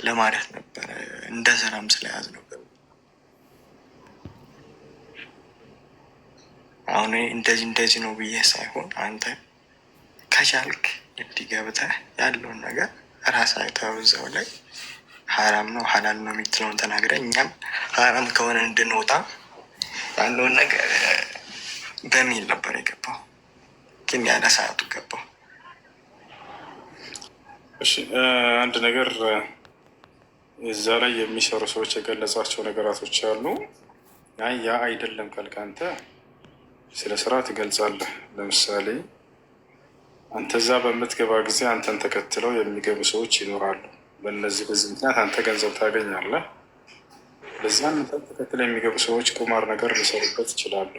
ለማለት ነበረ እንደ ስራም ስለያዝ ነው። አሁን እንደዚህ ነው ብዬ ሳይሆን አንተ ከቻልክ እንዲህ ገብተህ ያለውን ነገር ራስህ አይተኸው እዛው ላይ ሀራም ነው ሀላል ነው የምትለውን ተናግረህ እኛም ሀራም ከሆነ እንድንወጣ ያለውን ነገር በሚል ነበር የገባው፣ ግን ያለ ሰዓቱ ገባው። እሺ አንድ ነገር እዛ ላይ የሚሰሩ ሰዎች የገለጿቸው ነገራቶች አሉ። ያ አይደለም ካልክ አንተ ስለ ስራ ትገልጻለህ። ለምሳሌ አንተ እዛ በምትገባ ጊዜ አንተን ተከትለው የሚገቡ ሰዎች ይኖራሉ። በዚህ ምክንያት አንተ ገንዘብ ታገኛለህ። በዚያ አንተን ተከትለው የሚገቡ ሰዎች ቁማር ነገር ሊሰሩበት ይችላሉ።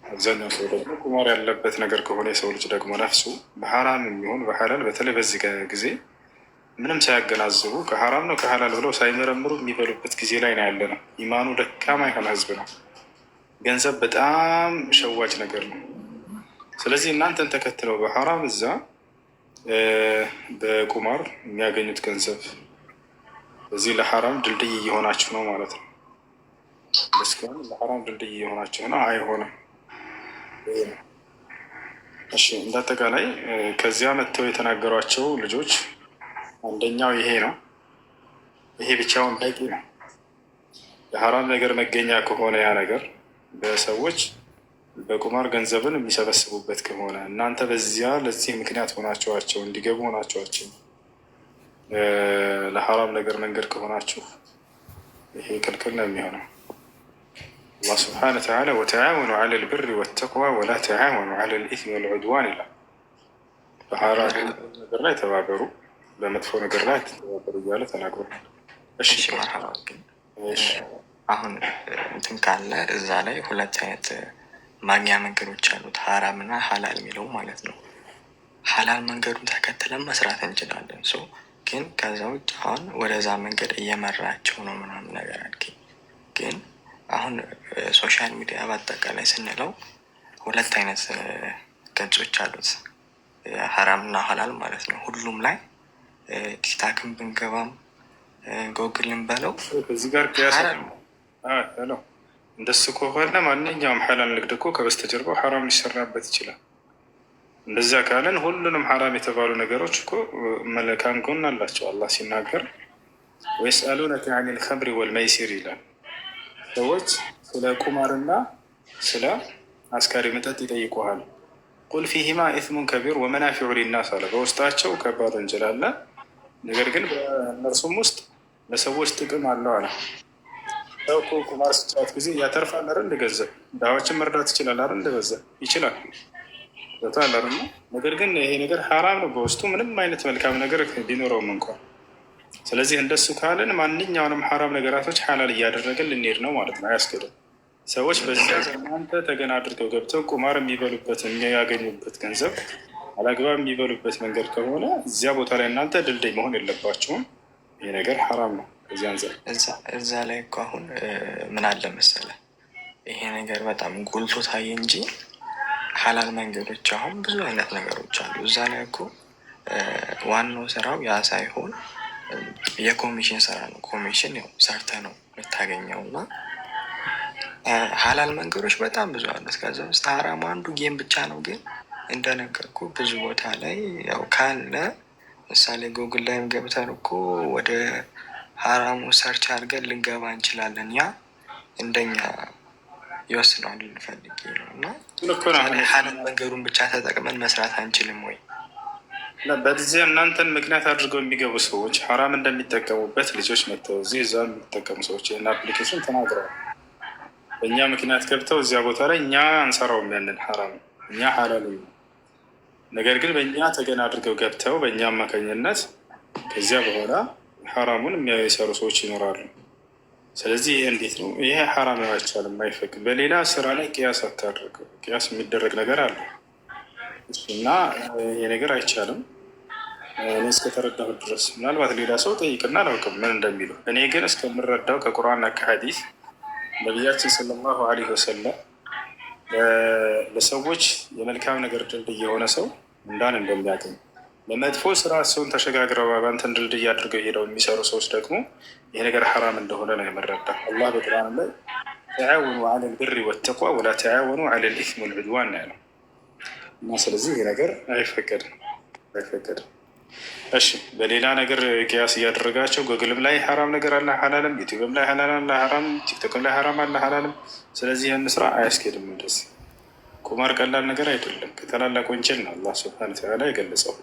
አብዛኛው ሰው ደግሞ ቁማር ያለበት ነገር ከሆነ የሰው ልጅ ደግሞ ነፍሱ በሐራም የሚሆን በሐላል በተለይ በዚህ ጊዜ ምንም ሳያገናዝቡ ከሐራም ነው ከሐላል ብለው ሳይመረምሩ የሚበሉበት ጊዜ ላይ ነው ያለ ነው። ኢማኑ ደካማ የሆነ ህዝብ ነው። ገንዘብ በጣም ሸዋጭ ነገር ነው። ስለዚህ እናንተን ተከትለው በሐራም እዛ በቁማር የሚያገኙት ገንዘብ እዚህ ለሐራም ድልድይ እየሆናችሁ ነው ማለት ነው። እስካሁን ለሐራም ድልድይ እየሆናችሁ ነው። አይሆንም። እሺ እንዳጠቃላይ ከዚያ መጥተው የተናገሯቸው ልጆች አንደኛው ይሄ ነው። ይሄ ብቻውን በቂ ነው። የሐራም ነገር መገኛ ከሆነ ያ ነገር በሰዎች በቁማር ገንዘብን የሚሰበስቡበት ከሆነ እናንተ በዚያ ለዚህ ምክንያት ሆናችኋቸው እንዲገቡ ሆናችኋቸው ለሐራም ነገር መንገድ ከሆናችሁ ይሄ ክልክል ነው የሚሆነው። አላህ ስብሓነ ወተዓላ ወተዓወኑ ዐለል ቢሪ ወተቅዋ ወላ ተዓወኑ ዐለል ኢስሚ ወልዑድዋን ይላል። በሐራም ነገር ላይ ተባበሩ፣ በመጥፎ ነገር ላይ ተባበሩ እያለ ተናግሯል። እሺ አሁን እንትን ካለ እዛ ላይ ሁለት አይነት ማግኛ መንገዶች አሉት፣ ሀራም እና ሀላል የሚለው ማለት ነው። ሀላል መንገዱን ተከትለን መስራት እንችላለን። ግን ከዛ ውጭ አሁን ወደዛ መንገድ እየመራቸው ነው ምናምን ነገር አድርገኝ። ግን አሁን ሶሻል ሚዲያ በአጠቃላይ ስንለው ሁለት አይነት ገጾች አሉት፣ ሀራም እና ሀላል ማለት ነው። ሁሉም ላይ ቲክታክን ብንገባም ጎግልን በለው እዚህ ጋር እንደሱ ከሆነ ማንኛውም ሐላል ንግድ እኮ ከበስተጀርባው ሐራም ሊሰራበት ይችላል። እንደዚያ ካለን ሁሉንም ሐራም የተባሉ ነገሮች እኮ መልካም ጎን አላቸው። አላህ ሲናገር ወየስአሉነከ ዐኒል ኸምሪ ወልመይሲር ይላል። ሰዎች ስለ ቁማርና ስለ አስካሪ መጠጥ ይጠይቁሃል። ቁል ፊሂማ ኢስሙን ከቢር ወመናፊዑ ሊናስ አለ። በውስጣቸው ከባድ ወንጀል አለ፣ ነገር ግን በእነርሱም ውስጥ ለሰዎች ጥቅም አለው አለ። ሰው እኮ ቁማር ሲጫወት ጊዜ ያተርፋል አይደል? ገንዘብ ድሃዎችን መርዳት ይችላል አይደል? በዛ ይችላል በታላ። ነገር ግን ይሄ ነገር ሐራም ነው በውስጡ ምንም አይነት መልካም ነገር ቢኖረውም እንኳን። ስለዚህ እንደሱ ካለን ማንኛውንም ሐራም ነገራቶች ሐላል እያደረገን ልንሄድ ነው ማለት ነው። አያስገድም። ሰዎች በዚያ እናንተ ተገና አድርገው ገብተው ቁማር የሚበሉበት የሚያገኙበት ገንዘብ አላግባብ የሚበሉበት መንገድ ከሆነ እዚያ ቦታ ላይ እናንተ ድልድይ መሆን የለባቸውም። ይሄ ነገር ሐራም ነው። እዛ ላይ እኮ አሁን ምን አለ መሰለህ፣ ይሄ ነገር በጣም ጎልቶ ታየ እንጂ ሐላል መንገዶች አሁን ብዙ አይነት ነገሮች አሉ። እዛ ላይ እኮ ዋናው ስራው ያ ሳይሆን የኮሚሽን ስራ ነው። ኮሚሽን ያው ሰርተህ ነው የምታገኘው እና ሐላል መንገዶች በጣም ብዙ አሉት። ከዛ ውስጥ ሐራም አንዱ ጌም ብቻ ነው። ግን እንደነገርኩ ብዙ ቦታ ላይ ያው ካለ ምሳሌ ጉግል ላይም ገብተን እኮ ወደ ሐራሙ ሰርች አድርገን ልንገባ እንችላለን። ያ እንደኛ ይወስነዋል ልንፈልግ ነው እና ሐላል መንገዱን ብቻ ተጠቅመን መስራት አንችልም ወይ? በዚህ እናንተን ምክንያት አድርገው የሚገቡ ሰዎች ሐራም እንደሚጠቀሙበት ልጆች መጥተው እዚህ እዛ የሚጠቀሙ ሰዎች ይህን አፕሊኬሽን ተናግረዋል። በእኛ ምክንያት ገብተው እዚያ ቦታ ላይ እኛ አንሰራውም ያንን ሐራም እኛ ሐላል ነው። ነገር ግን በእኛ ተገና አድርገው ገብተው በእኛ አማካኝነት ከዚያ በኋላ ሐራሙን የሚሰሩ ሰዎች ይኖራሉ። ስለዚህ ይሄ እንዴት ነው? ይሄ ሐራም አይቻልም፣ አይፈቅም። በሌላ ስራ ላይ ቅያስ አታደርገው። ቅያስ የሚደረግ ነገር አለ እና ይሄ ነገር አይቻልም። እኔ እስከተረዳሁት ድረስ ምናልባት ሌላ ሰው ጠይቅና አላውቅም ምን እንደሚሉ። እኔ ግን እስከምረዳው ከቁርአንና ከሐዲስ ነቢያችን ሰለላሁ ዐለይሂ ወሰለም ለሰዎች የመልካም ነገር ድልድይ የሆነ ሰው እንዳን እንደሚያገኝ ለመጥፎ ስራ ሰውን ተሸጋግረው በአንተን ድልድይ አድርገው ሄደው የሚሰሩ ሰዎች ደግሞ ይሄ ነገር ሐራም እንደሆነ ነው የመረዳ። አላህ በቁርአን ላይ ተዓወኑ ዐለል ቢሪ ወተቅዋ ወላ ተዓወኑ ዐለል ኢስሚ ወልዑድዋን ነው ያለው። እና ስለዚህ ይሄ ነገር አይፈቀድም። እሺ በሌላ ነገር ቅያስ እያደረጋቸው ጎግልም ላይ ሐራም ነገር አለ ሐላልም፣ ዩቲዩብም ላይ ሐላል አለ ሐራም፣ ቲክቶክም ላይ ሐራም አለ ሐላልም። ስለዚህ ይህን ስራ አያስኬድም። እንደዚህ ቁማር ቀላል ነገር አይደለም። ከታላላቅ ወንጀል ነው አላህ ሱብሓነሁ ወተዓላ የገለጸው።